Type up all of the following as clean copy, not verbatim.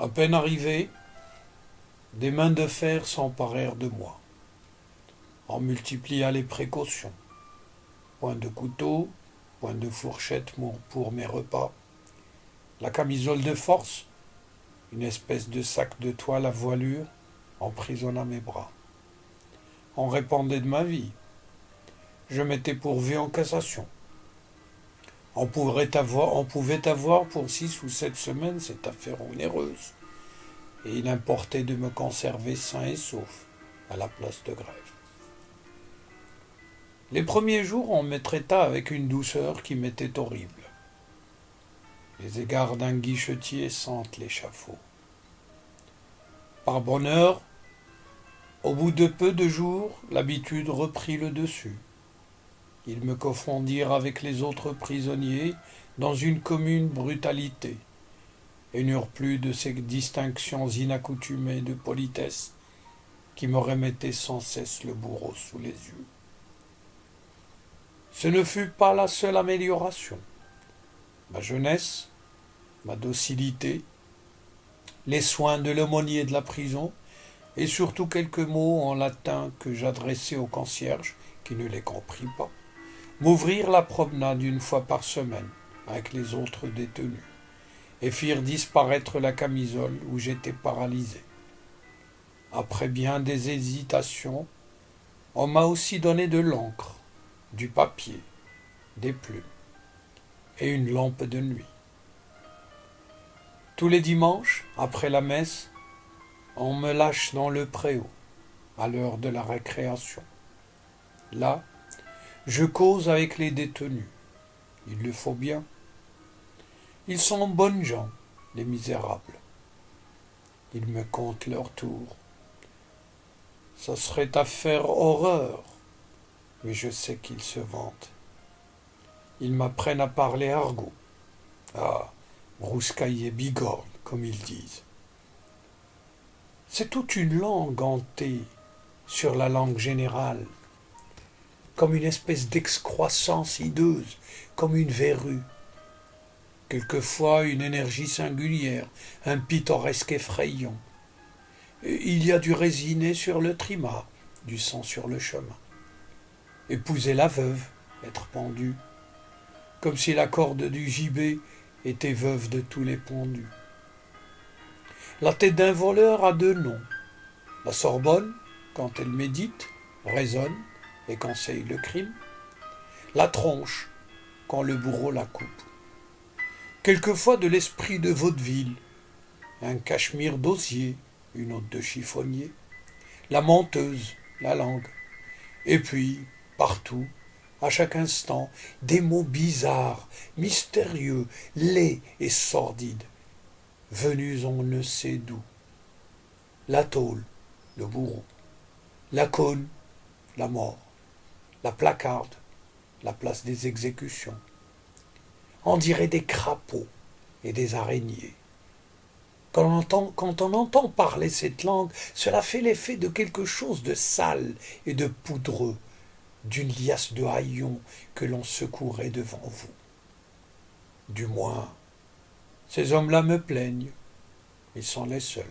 À peine arrivé, des mains de fer s'emparèrent de moi. On multiplia les précautions. Point de couteau, point de fourchette pour mes repas. La camisole de force, une espèce de sac de toile à voilure, emprisonna mes bras. On répandait de ma vie. Je m'étais pourvu en cassation. On pouvait avoir pour 6 ou 7 semaines cette affaire onéreuse. Et il importait de me conserver sain et sauf à la place de grève. Les premiers jours, on me traita avec une douceur qui m'était horrible. Les égards d'un guichetier sentent l'échafaud. Par bonheur, au bout de peu de jours, l'habitude reprit le dessus. Ils me confondirent avec les autres prisonniers dans une commune brutalité, et n'eurent plus de ces distinctions inaccoutumées de politesse qui me remettaient sans cesse le bourreau sous les yeux. Ce ne fut pas la seule amélioration. Ma jeunesse, ma docilité, les soins de l'aumônier de la prison, et surtout quelques mots en latin que j'adressai au concierge, qui ne les comprit pas, m'ouvrirent la promenade une fois par semaine avec les autres détenus, et firent disparaître la camisole où j'étais paralysé. Après bien des hésitations, on m'a aussi donné de l'encre, du papier, des plumes et une lampe de nuit. Tous les dimanches, après la messe, on me lâche dans le préau, à l'heure de la récréation. Là, je cause avec les détenus. Il le faut bien. Ils sont bonnes gens, les misérables. Ils me content leur tour. Ça serait à faire horreur, mais je sais qu'ils se vantent. Ils m'apprennent à parler argot. Ah, brouscailler bigorne, comme ils disent. C'est toute une langue hantée sur la langue générale, comme une espèce d'excroissance hideuse, comme une verrue. Quelquefois une énergie singulière, un pittoresque effrayant. Il y a du résiné sur le trimar, du sang sur le chemin. Épouser la veuve, être pendu, comme si la corde du gibet était veuve de tous les pendus. La tête d'un voleur a 2 noms. La Sorbonne, quand elle médite, raisonne et conseille le crime. La tronche, quand le bourreau la coupe. Quelquefois de l'esprit de vaudeville, un cachemire d'osier, une autre de chiffonnier. La menteuse, la langue. Et puis, partout, à chaque instant, des mots bizarres, mystérieux, laids et sordides, venus on ne sait d'où. La tôle, le bourreau. La cône, la mort. La placarde, la place des exécutions. On dirait des crapauds et des araignées. Quand on entend parler cette langue, cela fait l'effet de quelque chose de sale et de poudreux, d'une liasse de haillons que l'on secouerait devant vous. Du moins, ces hommes-là me plaignent. Ils sont les seuls.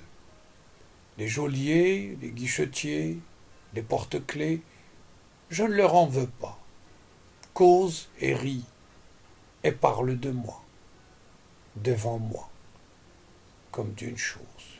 Les geôliers, les guichetiers, les porte-clés, je ne leur en veux pas. Causent et rient et parlent de moi, devant moi, comme d'une chose.